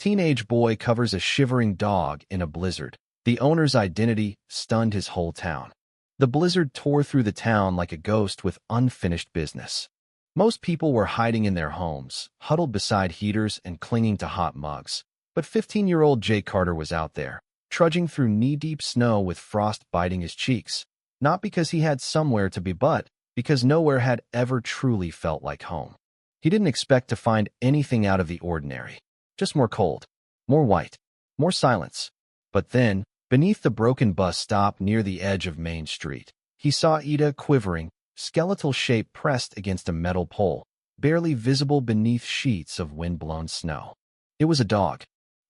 Teenage boy covers a shivering dog in a blizzard. The owner's identity stunned his whole town. The blizzard tore through the town like a ghost with unfinished business. Most people were hiding in their homes, huddled beside heaters and clinging to hot mugs. But 15-year-old Jake Carter was out there, trudging through knee-deep snow with frost biting his cheeks. Not because he had somewhere to be, but because nowhere had ever truly felt like home. He didn't expect to find anything out of the ordinary. Just more cold, more white, more silence. But then, beneath the broken bus stop near the edge of Main Street, he saw Ida quivering, skeletal shape pressed against a metal pole, barely visible beneath sheets of wind-blown snow. It was a dog.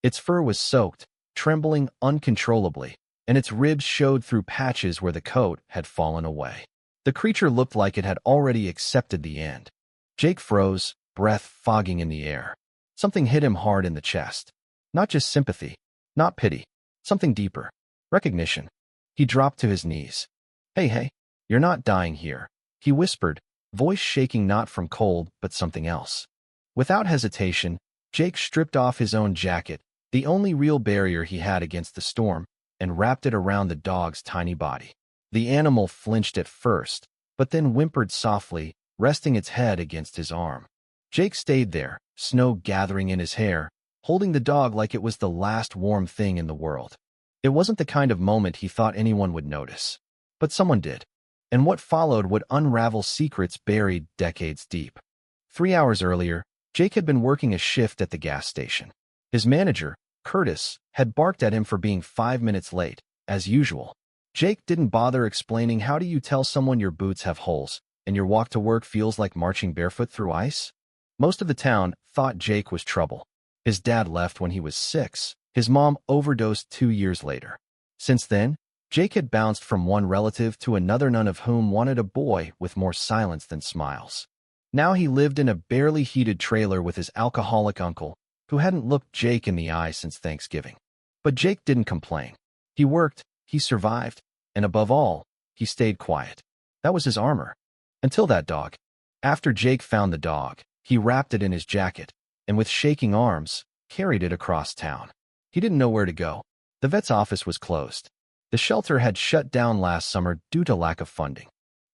Its fur was soaked, trembling uncontrollably, and its ribs showed through patches where the coat had fallen away. The creature looked like it had already accepted the end. Jake froze, breath fogging in the air. Something hit him hard in the chest. Not just sympathy, not pity, something deeper. Recognition. He dropped to his knees. Hey, you're not dying here, he whispered, voice shaking not from cold but something else. Without hesitation, Jake stripped off his own jacket, the only real barrier he had against the storm, and wrapped it around the dog's tiny body. The animal flinched at first, but then whimpered softly, resting its head against his arm. Jake stayed there, snow gathering in his hair, holding the dog like it was the last warm thing in the world. It wasn't the kind of moment he thought anyone would notice. But someone did. And what followed would unravel secrets buried decades deep. 3 hours earlier, Jake had been working a shift at the gas station. His manager, Curtis, had barked at him for being 5 minutes late, as usual. Jake didn't bother explaining how do you tell someone your boots have holes, and your walk to work feels like marching barefoot through ice? Most of the town thought Jake was trouble. His dad left when he was 6. His mom overdosed 2 years later. Since then, Jake had bounced from one relative to another, none of whom wanted a boy with more silence than smiles. Now he lived in a barely heated trailer with his alcoholic uncle, who hadn't looked Jake in the eye since Thanksgiving. But Jake didn't complain. He worked, he survived, and above all, he stayed quiet. That was his armor. Until that dog. After Jake found the dog, he wrapped it in his jacket, and with shaking arms, carried it across town. He didn't know where to go. The vet's office was closed. The shelter had shut down last summer due to lack of funding.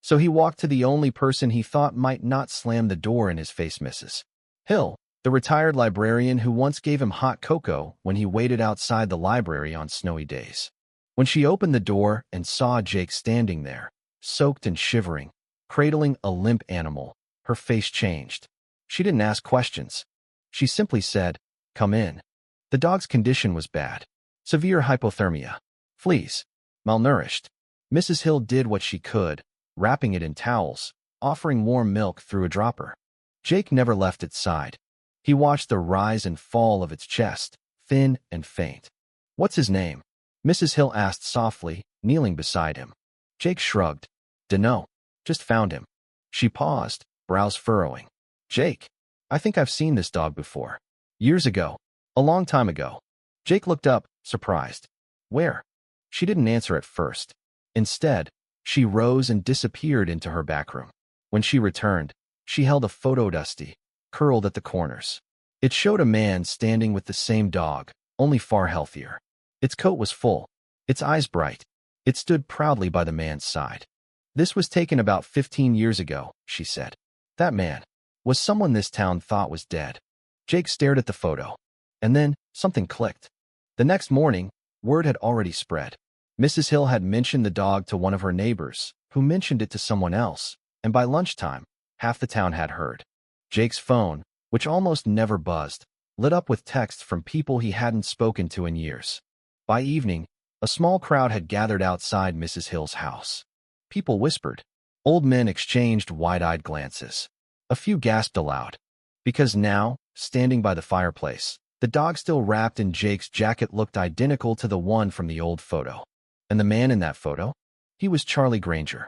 So he walked to the only person he thought might not slam the door in his face, Mrs. Hill, the retired librarian who once gave him hot cocoa when he waited outside the library on snowy days. When she opened the door and saw Jake standing there, soaked and shivering, cradling a limp animal, her face changed. She didn't ask questions. She simply said, "Come in." The dog's condition was bad. Severe hypothermia. Fleas. Malnourished. Mrs. Hill did what she could, wrapping it in towels, offering warm milk through a dropper. Jake never left its side. He watched the rise and fall of its chest, thin and faint. "What's his name?" Mrs. Hill asked softly, kneeling beside him. Jake shrugged. "Dunno. Just found him." She paused, brows furrowing. "Jake, I think I've seen this dog before. Years ago. A long time ago." Jake looked up, surprised. "Where?" She didn't answer at first. Instead, she rose and disappeared into her back room. When she returned, she held a photo, dusty, curled at the corners. It showed a man standing with the same dog, only far healthier. Its coat was full, its eyes bright. It stood proudly by the man's side. "This was taken about 15 years ago," she said. That man was someone this town thought was dead. Jake stared at the photo. And then, something clicked. The next morning, word had already spread. Mrs. Hill had mentioned the dog to one of her neighbors, who mentioned it to someone else, and by lunchtime, half the town had heard. Jake's phone, which almost never buzzed, lit up with texts from people he hadn't spoken to in years. By evening, a small crowd had gathered outside Mrs. Hill's house. People whispered. Old men exchanged wide-eyed glances. A few gasped aloud. Because now, standing by the fireplace, the dog still wrapped in Jake's jacket looked identical to the one from the old photo. And the man in that photo? He was Charlie Granger,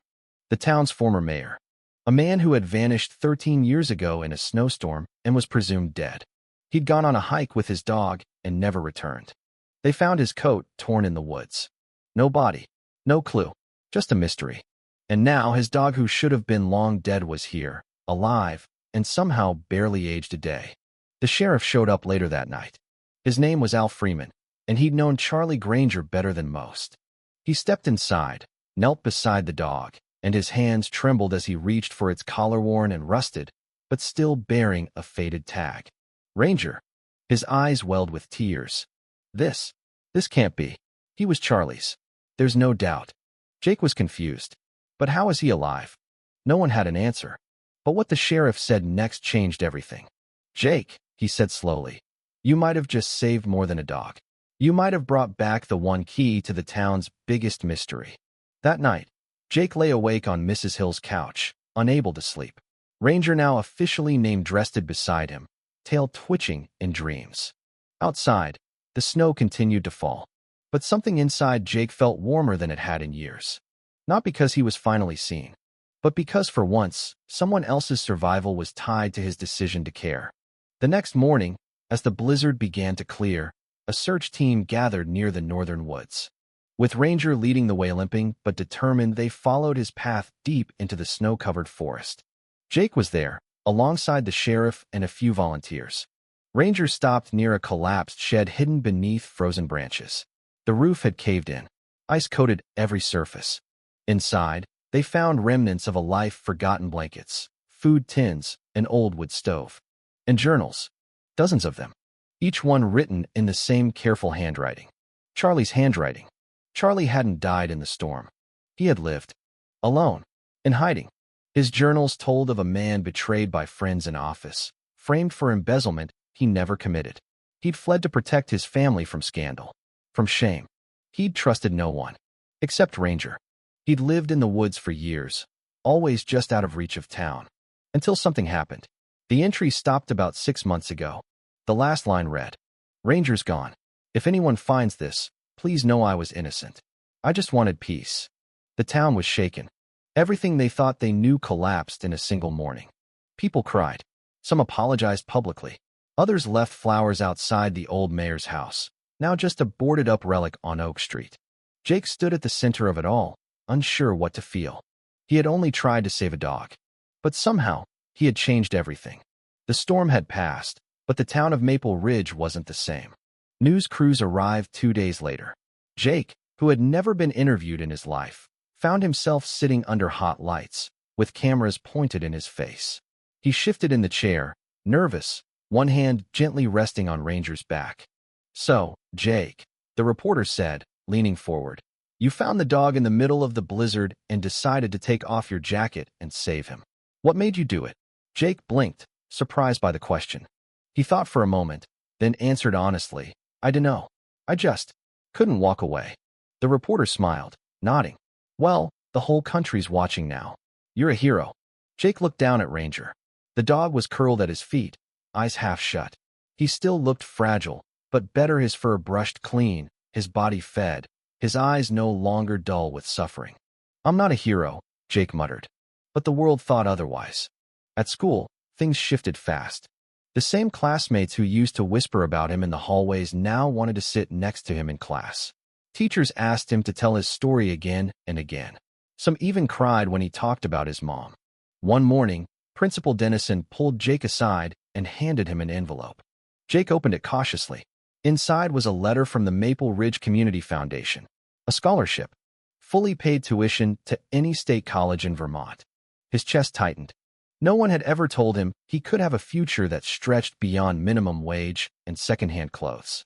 the town's former mayor. A man who had vanished 13 years ago in a snowstorm and was presumed dead. He'd gone on a hike with his dog and never returned. They found his coat torn in the woods. No body, no clue, just a mystery. And now his dog who should have been long dead was here, alive, and somehow barely aged a day. The sheriff showed up later that night. His name was Al Freeman, and he'd known Charlie Granger better than most. He stepped inside, knelt beside the dog, and his hands trembled as he reached for its collar-worn and rusted, but still bearing a faded tag. Ranger. His eyes welled with tears. This can't be. He was Charlie's. There's no doubt. Jake was confused. But how is he alive? No one had an answer. But what the sheriff said next changed everything. Jake, he said slowly, you might have just saved more than a dog. You might have brought back the one key to the town's biggest mystery. That night, Jake lay awake on Mrs. Hill's couch, unable to sleep. Ranger, now officially named, rested beside him, tail twitching in dreams. Outside, the snow continued to fall. But something inside Jake felt warmer than it had in years. Not because he was finally seen, but because for once, someone else's survival was tied to his decision to care. The next morning, as the blizzard began to clear, a search team gathered near the northern woods. With Ranger leading the way, limping but determined, they followed his path deep into the snow-covered forest. Jake was there, alongside the sheriff and a few volunteers. Ranger stopped near a collapsed shed hidden beneath frozen branches. The roof had caved in. Ice coated every surface. Inside, they found remnants of a life, forgotten blankets, food tins, an old wood stove, and journals. Dozens of them. Each one written in the same careful handwriting. Charlie's handwriting. Charlie hadn't died in the storm. He had lived. Alone. In hiding. His journals told of a man betrayed by friends in office, framed for embezzlement he never committed. He'd fled to protect his family from scandal. From shame. He'd trusted no one. Except Ranger. He'd lived in the woods for years, always just out of reach of town. Until something happened. The entry stopped about 6 months ago. The last line read, Ranger's gone. If anyone finds this, please know I was innocent. I just wanted peace. The town was shaken. Everything they thought they knew collapsed in a single morning. People cried. Some apologized publicly. Others left flowers outside the old mayor's house, now just a boarded-up relic on Oak Street. Jake stood at the center of it all, unsure what to feel. He had only tried to save a dog. But somehow, he had changed everything. The storm had passed, but the town of Maple Ridge wasn't the same. News crews arrived 2 days later. Jake, who had never been interviewed in his life, found himself sitting under hot lights, with cameras pointed in his face. He shifted in the chair, nervous, one hand gently resting on Ranger's back. So, Jake, the reporter said, leaning forward, you found the dog in the middle of the blizzard and decided to take off your jacket and save him. What made you do it? Jake blinked, surprised by the question. He thought for a moment, then answered honestly, I dunno. I just couldn't walk away. The reporter smiled, nodding. Well, the whole country's watching now. You're a hero. Jake looked down at Ranger. The dog was curled at his feet, eyes half shut. He still looked fragile, but better, his fur brushed clean, his body fed, his eyes no longer dull with suffering. I'm not a hero, Jake muttered. But the world thought otherwise. At school, things shifted fast. The same classmates who used to whisper about him in the hallways now wanted to sit next to him in class. Teachers asked him to tell his story again and again. Some even cried when he talked about his mom. One morning, Principal Dennison pulled Jake aside and handed him an envelope. Jake opened it cautiously. Inside was a letter from the Maple Ridge Community Foundation. A scholarship. Fully paid tuition to any state college in Vermont. His chest tightened. No one had ever told him he could have a future that stretched beyond minimum wage and secondhand clothes.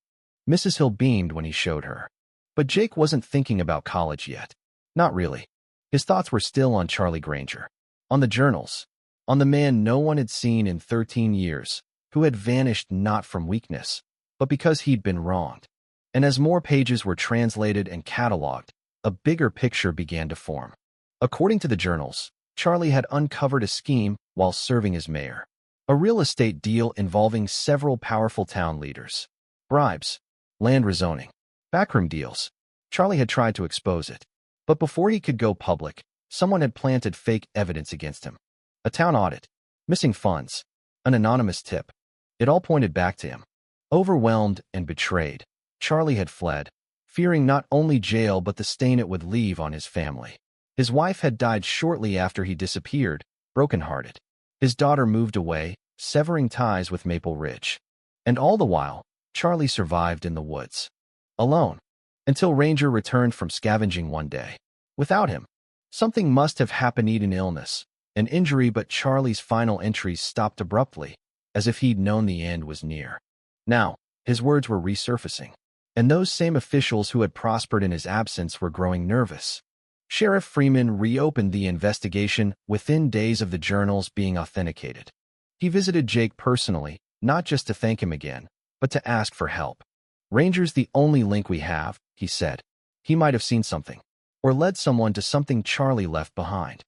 Mrs. Hill beamed when he showed her. But Jake wasn't thinking about college yet. Not really. His thoughts were still on Charlie Granger. On the journals. On the man no one had seen in 13 years, who had vanished not from weakness, but because he'd been wronged. And as more pages were translated and cataloged, a bigger picture began to form. According to the journals, Charlie had uncovered a scheme while serving as mayor. A real estate deal involving several powerful town leaders. Bribes. Land rezoning. Backroom deals. Charlie had tried to expose it. But before he could go public, someone had planted fake evidence against him. A town audit. Missing funds. An anonymous tip. It all pointed back to him. Overwhelmed and betrayed, Charlie had fled, fearing not only jail but the stain it would leave on his family. His wife had died shortly after he disappeared, brokenhearted. His daughter moved away, severing ties with Maple Ridge. And all the while, Charlie survived in the woods, alone, until Ranger returned from scavenging one day. Without him, something must have happened, an illness, an injury, but Charlie's final entries stopped abruptly, as if he'd known the end was near. Now, his words were resurfacing, and those same officials who had prospered in his absence were growing nervous. Sheriff Freeman reopened the investigation within days of the journals being authenticated. He visited Jake personally, not just to thank him again, but to ask for help. "Ranger's the only link we have," he said. "He might have seen something, or led someone to something Charlie left behind."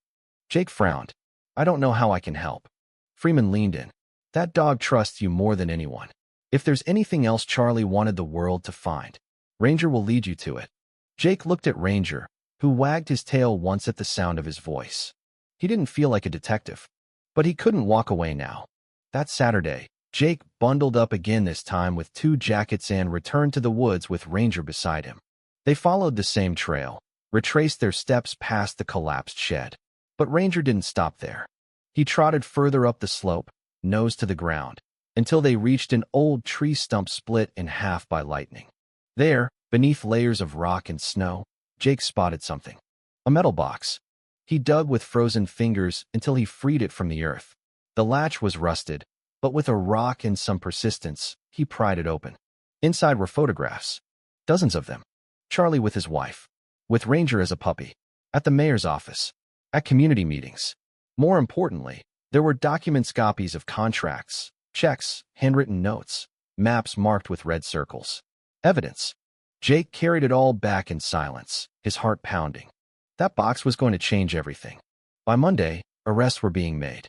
Jake frowned. "I don't know how I can help." Freeman leaned in. "That dog trusts you more than anyone. If there's anything else Charlie wanted the world to find, Ranger will lead you to it." Jake looked at Ranger, who wagged his tail once at the sound of his voice. He didn't feel like a detective, but he couldn't walk away now. That Saturday, Jake bundled up again, this time with 2 jackets, and returned to the woods with Ranger beside him. They followed the same trail, retraced their steps past the collapsed shed. But Ranger didn't stop there. He trotted further up the slope, nose to the ground, until they reached an old tree stump split in half by lightning. There, beneath layers of rock and snow, Jake spotted something. A metal box. He dug with frozen fingers until he freed it from the earth. The latch was rusted, but with a rock and some persistence, he pried it open. Inside were photographs. Dozens of them. Charlie with his wife. With Ranger as a puppy. At the mayor's office. At community meetings. More importantly, there were documents, copies of contracts, checks, handwritten notes, maps marked with red circles. Evidence. Jake carried it all back in silence, his heart pounding. That box was going to change everything. By Monday, arrests were being made.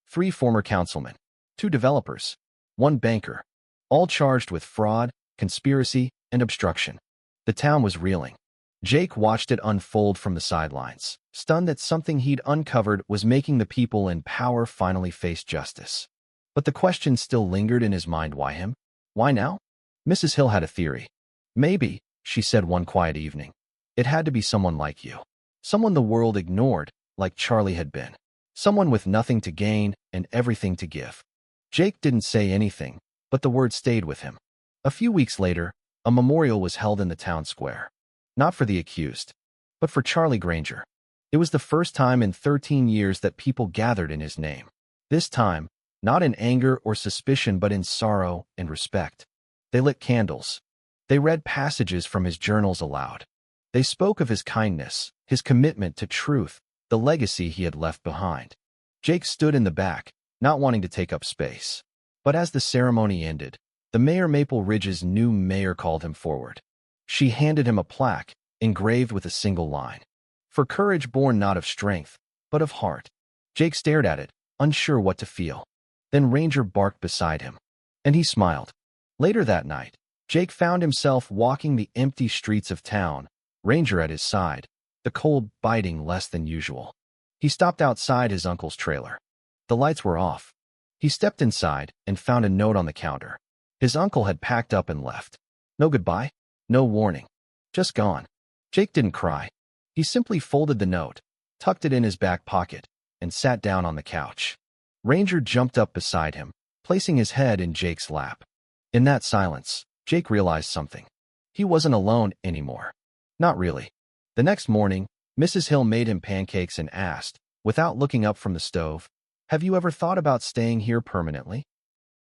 3 former councilmen, 2 developers, 1 banker, all charged with fraud, conspiracy, and obstruction. The town was reeling. Jake watched it unfold from the sidelines, stunned that something he'd uncovered was making the people in power finally face justice. But the question still lingered in his mind: why him? Why now? Mrs. Hill had a theory. "Maybe," she said one quiet evening, "it had to be someone like you. Someone the world ignored, like Charlie had been. Someone with nothing to gain and everything to give." Jake didn't say anything, but the word stayed with him. A few weeks later, a memorial was held in the town square. Not for the accused, but for Charlie Granger. It was the first time in 13 years that people gathered in his name. This time, not in anger or suspicion, but in sorrow and respect. They lit candles. They read passages from his journals aloud. They spoke of his kindness, his commitment to truth, the legacy he had left behind. Jake stood in the back, not wanting to take up space. But as the ceremony ended, the mayor, Maple Ridge's new mayor, called him forward. She handed him a plaque, engraved with a single line. "For courage born not of strength, but of heart." Jake stared at it, unsure what to feel. Then Ranger barked beside him, and he smiled. Later that night, Jake found himself walking the empty streets of town, Ranger at his side, the cold biting less than usual. He stopped outside his uncle's trailer. The lights were off. He stepped inside and found a note on the counter. His uncle had packed up and left. No goodbye, no warning. Just gone. Jake didn't cry. He simply folded the note, tucked it in his back pocket, and sat down on the couch. Ranger jumped up beside him, placing his head in Jake's lap. In that silence, Jake realized something. He wasn't alone anymore. Not really. The next morning, Mrs. Hill made him pancakes and asked, without looking up from the stove, "Have you ever thought about staying here permanently?"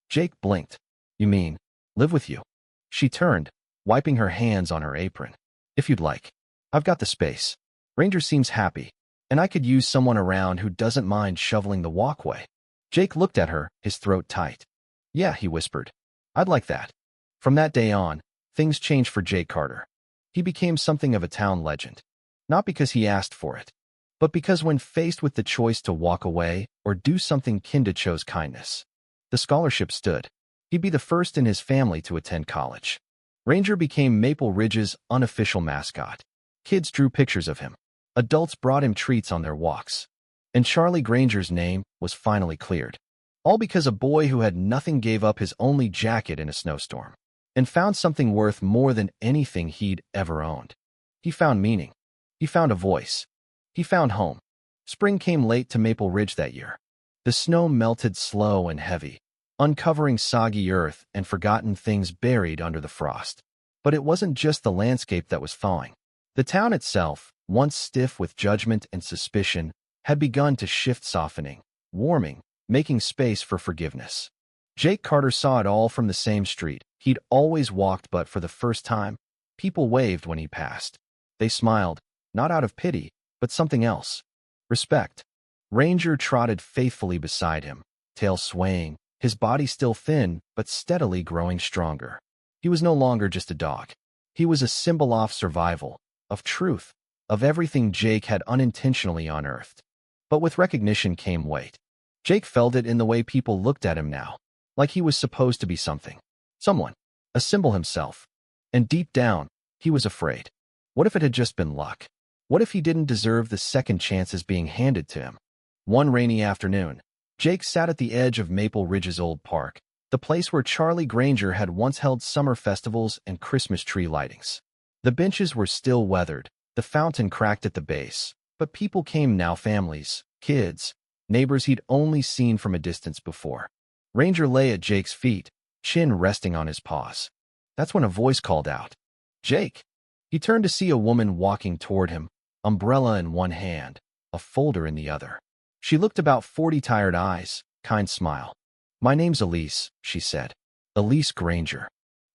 Jake blinked. "You mean, live with you?" She turned, wiping her hands on her apron. "If you'd like. I've got the space. Ranger seems happy, and I could use someone around who doesn't mind shoveling the walkway." Jake looked at her, his throat tight. "Yeah," he whispered. "I'd like that." From that day on, things changed for Jake Carter. He became something of a town legend. Not because he asked for it, but because when faced with the choice to walk away or do something, Kinda chose kindness. The scholarship stood. He'd be the first in his family to attend college. Ranger became Maple Ridge's unofficial mascot. Kids drew pictures of him. Adults brought him treats on their walks. And Charlie Granger's name was finally cleared. All because a boy who had nothing gave up his only jacket in a snowstorm and found something worth more than anything he'd ever owned. He found meaning. He found a voice. He found home. Spring came late to Maple Ridge that year. The snow melted slow and heavy. uncovering soggy earth and forgotten things buried under the frost. But it wasn't just the landscape that was thawing. The town itself, once stiff with judgment and suspicion, had begun to shift, softening, warming, making space for forgiveness. Jake Carter saw it all from the same street he'd always walked, but for the first time, people waved when he passed. They smiled, not out of pity, but something else. Respect. Ranger trotted faithfully beside him, tail swaying, his body still thin but steadily growing stronger. He was no longer just a dog. He was a symbol of survival, of truth, of everything Jake had unintentionally unearthed. But with recognition came weight. Jake felt it in the way people looked at him now, like he was supposed to be something. Someone. A symbol himself. And deep down, he was afraid. What if it had just been luck? What if he didn't deserve the second chances being handed to him? One rainy afternoon, Jake sat at the edge of Maple Ridge's old park, the place where Charlie Granger had once held summer festivals and Christmas tree lightings. The benches were still weathered, the fountain cracked at the base, but people came now, families, kids, neighbors he'd only seen from a distance before. Ranger lay at Jake's feet, chin resting on his paws. That's when a voice called out, "Jake!" He turned to see a woman walking toward him, umbrella in one hand, a folder in the other. She looked about 40, tired eyes, kind smile. "My name's Elise," she said. "Elise Granger."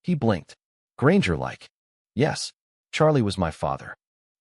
He blinked. Granger-like. "Yes, Charlie was my father."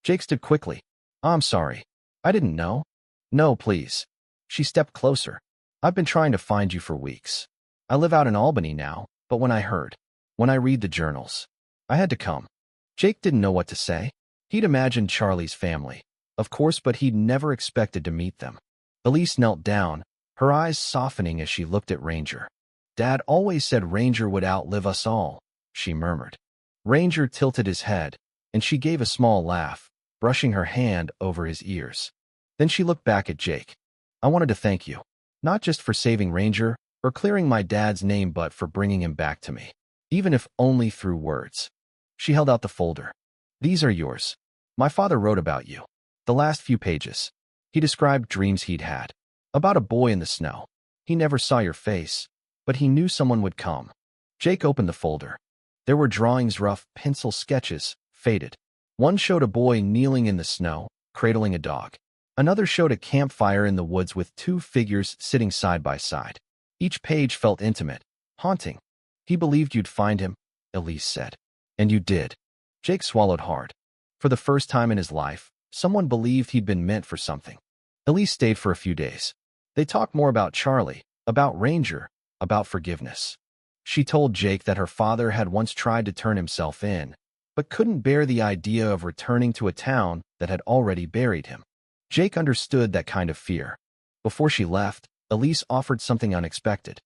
Jake stood quickly. "I'm sorry. I didn't know." "No, please." She stepped closer. "I've been trying to find you for weeks. I live out in Albany now, but when I read the journals, I had to come." Jake didn't know what to say. He'd imagined Charlie's family, of course, but he'd never expected to meet them. Elise knelt down, her eyes softening as she looked at Ranger. "Dad always said Ranger would outlive us all," she murmured. Ranger tilted his head, and she gave a small laugh, brushing her hand over his ears. Then she looked back at Jake. "I wanted to thank you, not just for saving Ranger or clearing my dad's name, but for bringing him back to me, even if only through words." She held out the folder. "These are yours. My father wrote about you. The last few pages. He described dreams he'd had. About a boy in the snow. He never saw your face, but he knew someone would come." Jake opened the folder. There were drawings, rough pencil sketches, faded. One showed a boy kneeling in the snow, cradling a dog. Another showed a campfire in the woods with two figures sitting side by side. Each page felt intimate, haunting. "He believed you'd find him," Elise said. "And you did." Jake swallowed hard. For the first time in his life, someone believed he'd been meant for something. Elise stayed for a few days. They talked more about Charlie, about Ranger, about forgiveness. She told Jake that her father had once tried to turn himself in, but couldn't bear the idea of returning to a town that had already buried him. Jake understood that kind of fear. Before she left, Elise offered something unexpected.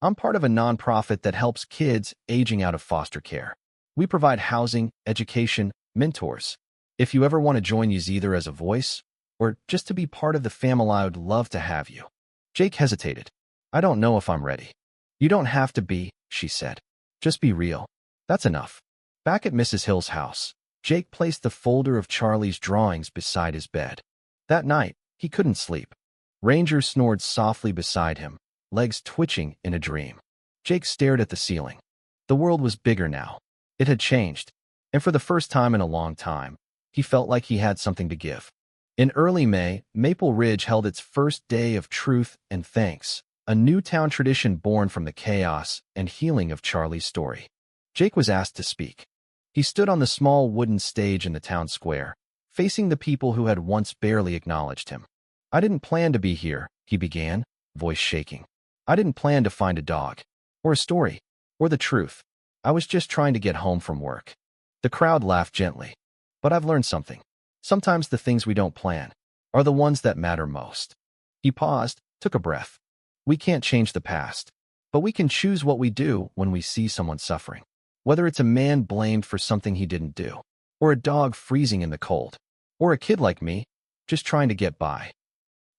"I'm part of a nonprofit that helps kids aging out of foster care. We provide housing, education, mentors. If you ever want to join us either as a voice or just to be part of the family, I would love to have you." Jake hesitated. "I don't know if I'm ready." "You don't have to be," she said. "Just be real. That's enough." Back at Mrs. Hill's house, Jake placed the folder of Charlie's drawings beside his bed. That night, he couldn't sleep. Ranger snored softly beside him, legs twitching in a dream. Jake stared at the ceiling. The world was bigger now. It had changed, and for the first time in a long time, he felt like he had something to give. In early May, Maple Ridge held its first day of truth and thanks, a new town tradition born from the chaos and healing of Charlie's story. Jake was asked to speak. He stood on the small wooden stage in the town square, facing the people who had once barely acknowledged him. "I didn't plan to be here," he began, voice shaking. "I didn't plan to find a dog, or a story, or the truth. I was just trying to get home from work." The crowd laughed gently. "But I've learned something. Sometimes the things we don't plan are the ones that matter most." He paused, took a breath. "We can't change the past, but we can choose what we do when we see someone suffering. Whether it's a man blamed for something he didn't do, or a dog freezing in the cold, or a kid like me, just trying to get by."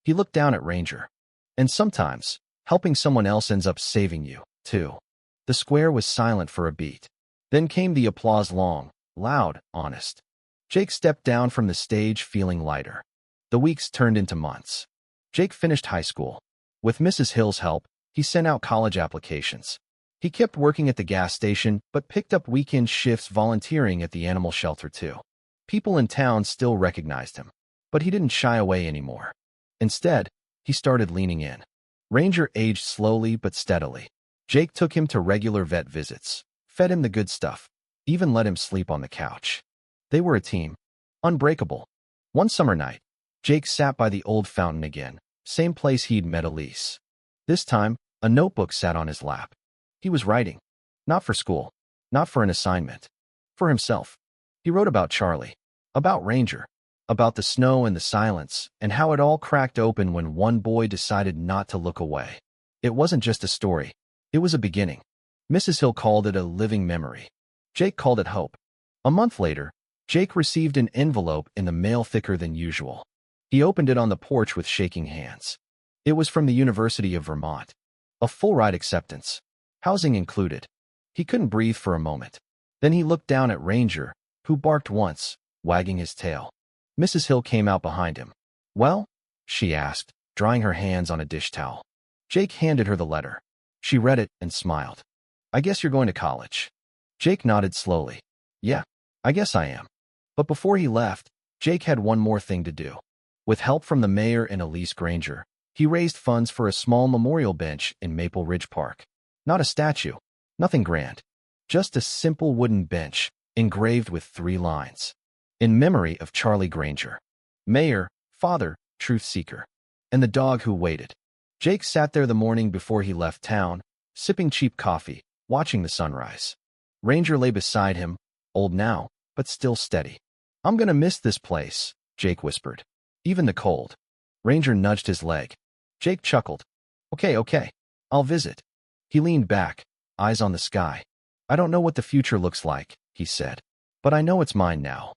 He looked down at Ranger. "And sometimes, helping someone else ends up saving you, too." The square was silent for a beat. Then came the applause, long, loud, honest. Jake stepped down from the stage feeling lighter. The weeks turned into months. Jake finished high school. With Mrs. Hill's help, He sent out college applications. He kept working at the gas station, but picked up weekend shifts volunteering at the animal shelter too. People in town still recognized him, but he didn't shy away anymore. Instead, he started leaning in. Ranger aged slowly but steadily. Jake took him to regular vet visits, fed him the good stuff, even let him sleep on the couch. They were a team. Unbreakable. One summer night, Jake sat by the old fountain again, same place he'd met Elise. This time, a notebook sat on his lap. He was writing. Not for school. Not for an assignment. For himself. He wrote about Charlie. About Ranger. About the snow and the silence, and how it all cracked open when one boy decided not to look away. It wasn't just a story. It was a beginning. Mrs. Hill called it a living memory. Jake called it hope. A month later, Jake received an envelope in the mail thicker than usual. He opened it on the porch with shaking hands. It was from the University of Vermont. A full-ride acceptance. Housing included. He couldn't breathe for a moment. Then he looked down at Ranger, who barked once, wagging his tail. Mrs. Hill came out behind him. "Well?" she asked, drying her hands on a dish towel. Jake handed her the letter. She read it and smiled. "I guess you're going to college." Jake nodded slowly. "Yeah, I guess I am." But before he left, Jake had one more thing to do. With help from the mayor and Elise Granger, he raised funds for a small memorial bench in Maple Ridge Park. Not a statue, nothing grand. Just a simple wooden bench, engraved with 3 lines. In memory of Charlie Granger. Mayor, father, truth seeker. And the dog who waited. Jake sat there the morning before he left town, sipping cheap coffee, watching the sunrise. Ranger lay beside him, old now, but still steady. "I'm gonna miss this place," Jake whispered. "Even the cold." Ranger nudged his leg. Jake chuckled. Okay, I'll visit." He leaned back, eyes on the sky. "I don't know what the future looks like," he said, "but I know it's mine now."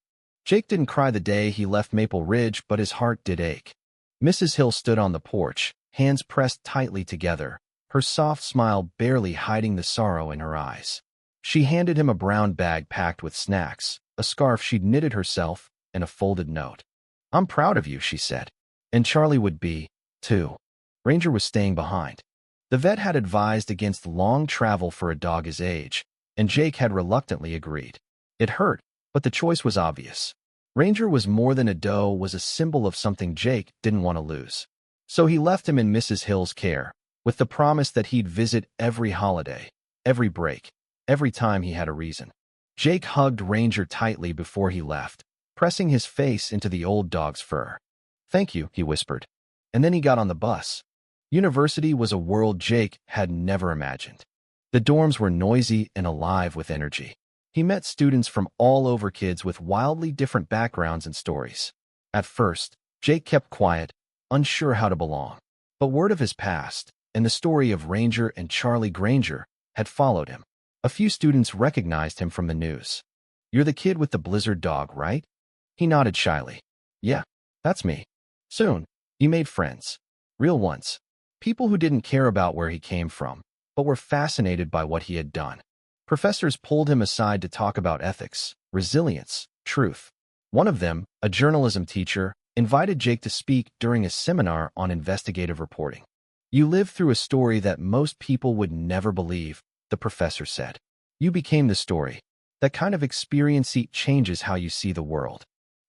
Jake didn't cry the day he left Maple Ridge, but his heart did ache. Mrs. Hill stood on the porch, hands pressed tightly together, her soft smile barely hiding the sorrow in her eyes. She handed him a brown bag packed with snacks, a scarf she'd knitted herself, and a folded note. "I'm proud of you," she said. And Charlie would be, too. Ranger was staying behind. The vet had advised against long travel for a dog his age, and Jake had reluctantly agreed. It hurt, but the choice was obvious. Ranger was more than a doe, was a symbol of something Jake didn't want to lose. So he left him in Mrs. Hill's care, with the promise that he'd visit every holiday, every break, every time he had a reason. Jake hugged Ranger tightly before he left, pressing his face into the old dog's fur. "Thank you," he whispered. And then he got on the bus. University was a world Jake had never imagined. The dorms were noisy and alive with energy. He met students from all over, kids with wildly different backgrounds and stories. At first, Jake kept quiet, unsure how to belong. But word of his past, and the story of Ranger and Charlie Granger, had followed him. A few students recognized him from the news. "You're the kid with the blizzard dog, right?" He nodded shyly. "Yeah, that's me." Soon, he made friends. Real ones. People who didn't care about where he came from, but were fascinated by what he had done. Professors pulled him aside to talk about ethics, resilience, truth. One of them, a journalism teacher, invited Jake to speak during a seminar on investigative reporting. "You lived through a story that most people would never believe," the professor said. "You became the story. That kind of experience changes how you see the world."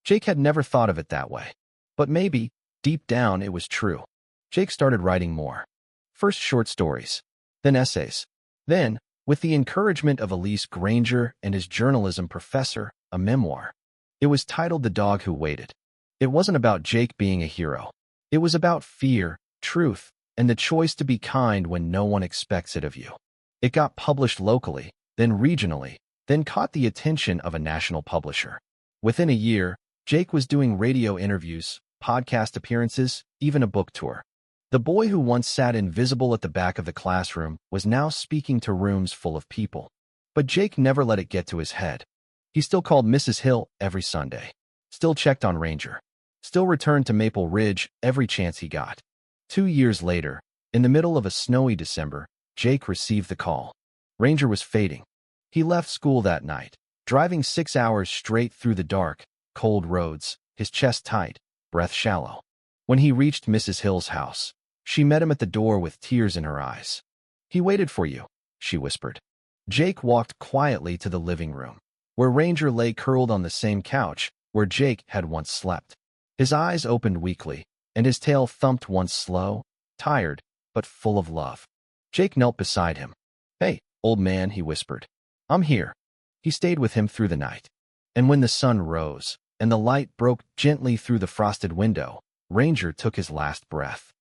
Jake had never thought of it that way. But maybe, deep down, it was true. Jake started writing more. First short stories, then essays. Then, with the encouragement of Elise Granger and his journalism professor, a memoir. It was titled The Dog Who Waited. It wasn't about Jake being a hero. It was about fear, truth, and the choice to be kind when no one expects it of you. It got published locally, then regionally, then caught the attention of a national publisher. Within a year, Jake was doing radio interviews, podcast appearances, even a book tour. The boy who once sat invisible at the back of the classroom was now speaking to rooms full of people. But Jake never let it get to his head. He still called Mrs. Hill every Sunday. Still checked on Ranger. Still returned to Maple Ridge every chance he got. 2 years later, in the middle of a snowy December, Jake received the call. Ranger was fading. He left school that night, driving 6 hours straight through the dark, cold roads, his chest tight, breath shallow. When he reached Mrs. Hill's house, She met him at the door with tears in her eyes. "He waited for you," she whispered. Jake walked quietly to the living room, where Ranger lay curled on the same couch where Jake had once slept. His eyes opened weakly, and his tail thumped once slow, tired, but full of love. Jake knelt beside him. "Hey, old man," he whispered. "I'm here." He stayed with him through the night. And when the sun rose, and the light broke gently through the frosted window, Ranger took his last breath.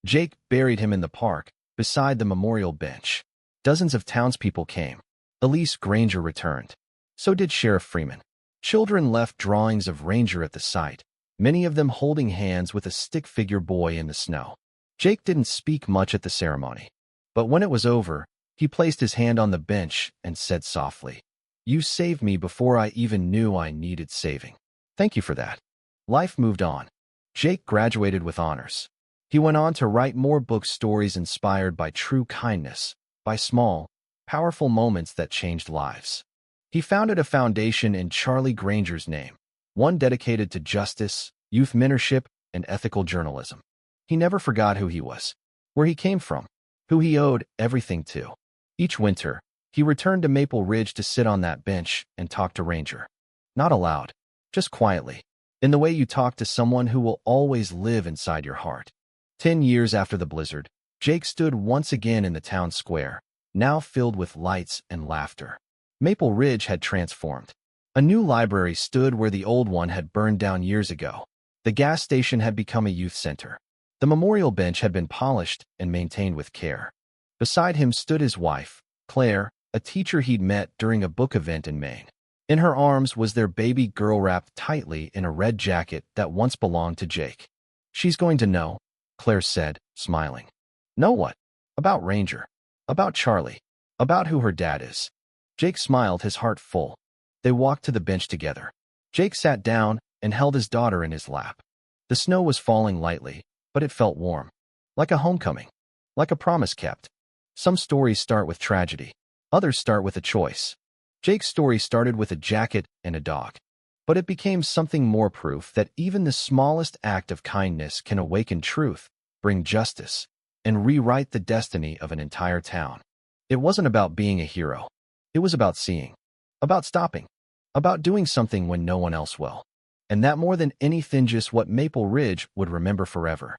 Jake buried him in the park, beside the memorial bench. Dozens of townspeople came. Elise Granger returned. So did Sheriff Freeman. Children left drawings of Ranger at the site, many of them holding hands with a stick-figure boy in the snow. Jake didn't speak much at the ceremony, but when it was over, he placed his hand on the bench and said softly, "You saved me before I even knew I needed saving. Thank you for that." Life moved on. Jake graduated with honors. He went on to write more book stories inspired by true kindness, by small, powerful moments that changed lives. He founded a foundation in Charlie Granger's name, one dedicated to justice, youth mentorship, and ethical journalism. He never forgot who he was, where he came from, who he owed everything to. Each winter, he returned to Maple Ridge to sit on that bench and talk to Ranger. Not aloud, just quietly, in the way you talk to someone who will always live inside your heart. 10 years after the blizzard, Jake stood once again in the town square, now filled with lights and laughter. Maple Ridge had transformed. A new library stood where the old one had burned down years ago. The gas station had become a youth center. The memorial bench had been polished and maintained with care. Beside him stood his wife, Claire, a teacher he'd met during a book event in Maine. In her arms was their baby girl wrapped tightly in a red jacket that once belonged to Jake. "She's going to know," Claire said, smiling. "Know what?" "About Ranger. About Charlie. About who her dad is." Jake smiled, his heart full. They walked to the bench together. Jake sat down and held his daughter in his lap. The snow was falling lightly, but it felt warm. Like a homecoming. Like a promise kept. Some stories start with tragedy. Others start with a choice. Jake's story started with a jacket and a dog. But it became something more, proof that even the smallest act of kindness can awaken truth, bring justice, and rewrite the destiny of an entire town. It wasn't about being a hero. It was about seeing. About stopping. About doing something when no one else will. And that more than anything, just what Maple Ridge would remember forever.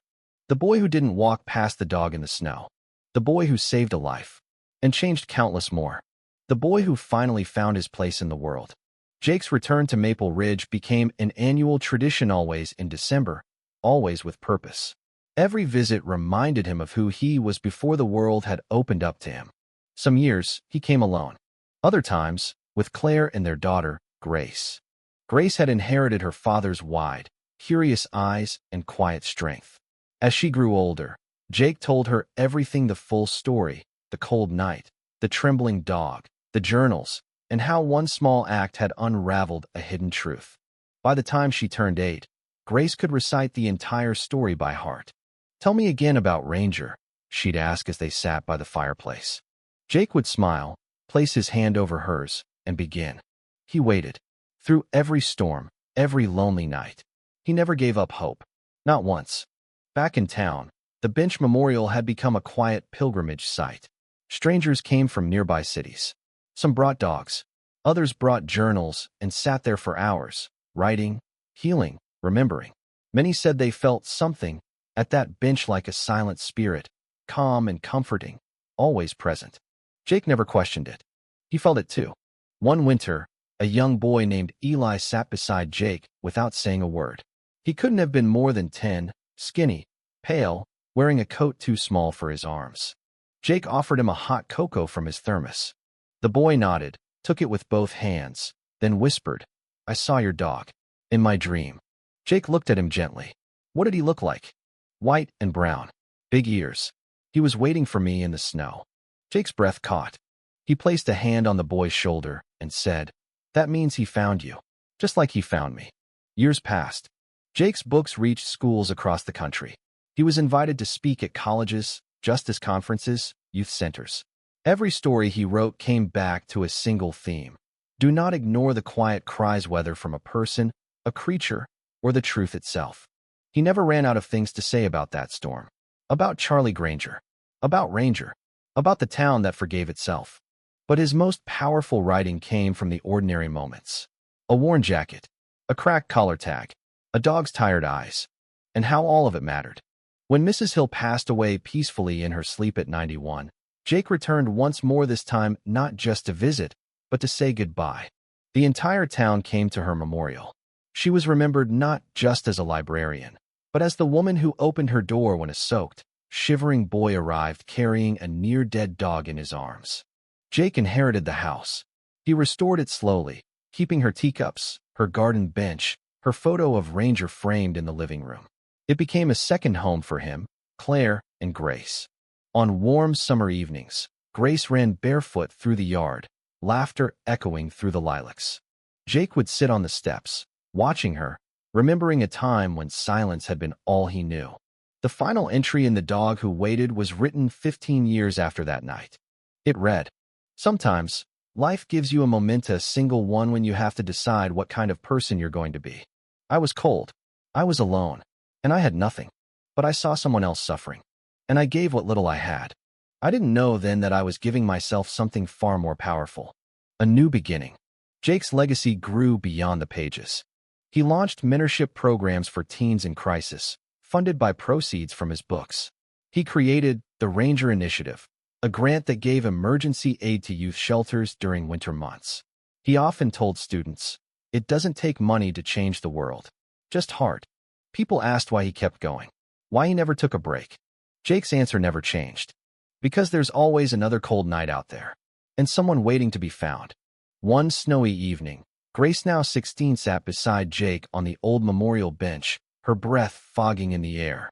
The boy who didn't walk past the dog in the snow. The boy who saved a life. And changed countless more. The boy who finally found his place in the world. Jake's return to Maple Ridge became an annual tradition, always in December, always with purpose. Every visit reminded him of who he was before the world had opened up to him. Some years, he came alone. Other times, with Claire and their daughter, Grace. Grace had inherited her father's wide, curious eyes and quiet strength. As she grew older, Jake told her everything, the full story, the cold night, the trembling dog, the journals, and how one small act had unraveled a hidden truth. By the time she turned 8, Grace could recite the entire story by heart. "Tell me again about Ranger," she'd ask as they sat by the fireplace. Jake would smile, place his hand over hers, and begin. He waited. Through every storm, every lonely night. He never gave up hope. Not once. Back in town, the bench memorial had become a quiet pilgrimage site. Strangers came from nearby cities. Some brought dogs. Others brought journals and sat there for hours, writing, healing, remembering. Many said they felt something at that bench, like a silent spirit, calm and comforting, always present. Jake never questioned it. He felt it too. One winter, a young boy named Eli sat beside Jake without saying a word. He couldn't have been more than 10, skinny, pale, wearing a coat too small for his arms. Jake offered him a hot cocoa from his thermos. The boy nodded, took it with both hands, then whispered, "I saw your dog. In my dream." Jake looked at him gently. What did he look like? White and brown. Big ears. He was waiting for me in the snow. Jake's breath caught. He placed a hand on the boy's shoulder and said, "That means he found you, just like he found me." Years passed. Jake's books reached schools across the country. He was invited to speak at colleges, justice conferences, youth centers. Every story he wrote came back to a single theme. Do not ignore the quiet cries, whether from a person, a creature, or the truth itself. He never ran out of things to say about that storm. About Charlie Granger. About Ranger. About the town that forgave itself. But his most powerful writing came from the ordinary moments. A worn jacket, a cracked collar tag, a dog's tired eyes, and how all of it mattered. When Mrs. Hill passed away peacefully in her sleep at 91, Jake returned once more, this time not just to visit, but to say goodbye. The entire town came to her memorial. She was remembered not just as a librarian, but as the woman who opened her door when a soaked, shivering boy arrived carrying a near-dead dog in his arms. Jake inherited the house. He restored it slowly, keeping her teacups, her garden bench, her photo of Ranger framed in the living room. It became a second home for him, Claire, and Grace. On warm summer evenings, Grace ran barefoot through the yard, laughter echoing through the lilacs. Jake would sit on the steps, watching her, remembering a time when silence had been all he knew. The final entry in The Dog Who Waited was written 15 years after that night. It read, "Sometimes, life gives you a momentous single one when you have to decide what kind of person you're going to be. I was cold. I was alone. And I had nothing. But I saw someone else suffering. And I gave what little I had. I didn't know then that I was giving myself something far more powerful. A new beginning." Jake's legacy grew beyond the pages. He launched mentorship programs for teens in crisis, funded by proceeds from his books. He created the Ranger Initiative, a grant that gave emergency aid to youth shelters during winter months. He often told students, "It doesn't take money to change the world. Just heart." People asked why he kept going, why he never took a break. Jake's answer never changed. Because there's always another cold night out there, and someone waiting to be found. One snowy evening, Grace, now 16, sat beside Jake on the old memorial bench, her breath fogging in the air.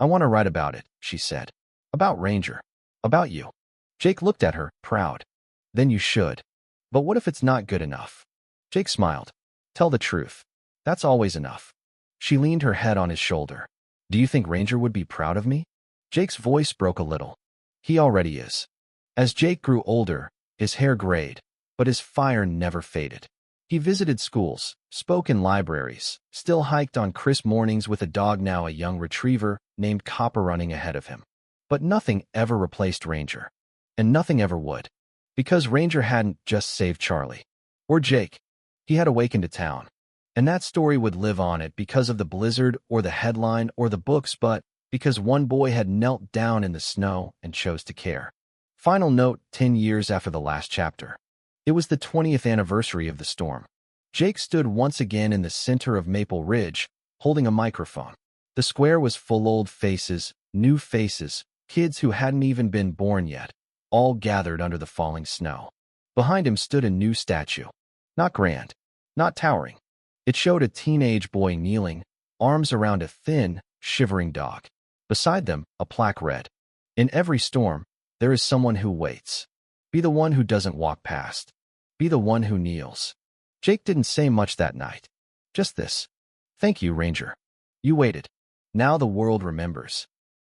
"I want to write about it," she said. "About Ranger. About you." Jake looked at her, proud. "Then you should. But what if it's not good enough?" Jake smiled. "Tell the truth. That's always enough." She leaned her head on his shoulder. "Do you think Ranger would be proud of me?" Jake's voice broke a little. "He already is." As Jake grew older, his hair grayed, but his fire never faded. He visited schools, spoke in libraries, still hiked on crisp mornings with a dog, now a young retriever named Copper, running ahead of him. But nothing ever replaced Ranger. And nothing ever would. Because Ranger hadn't just saved Charlie. Or Jake. He had awakened a town. And that story would live on, it because of the blizzard or the headline or the books, but because one boy had knelt down in the snow and chose to care. Final note: 10 years after the last chapter. It was the 20th anniversary of the storm. Jake stood once again in the center of Maple Ridge, holding a microphone. The square was full, old faces, new faces, kids who hadn't even been born yet, all gathered under the falling snow. Behind him stood a new statue. Not grand, not towering. It showed a teenage boy kneeling, arms around a thin, shivering dog. Beside them, a plaque read, "In every storm, there is someone who waits. Be the one who doesn't walk past. Be the one who kneels." Jake didn't say much that night. Just this: "Thank you, Ranger. You waited. Now the world remembers."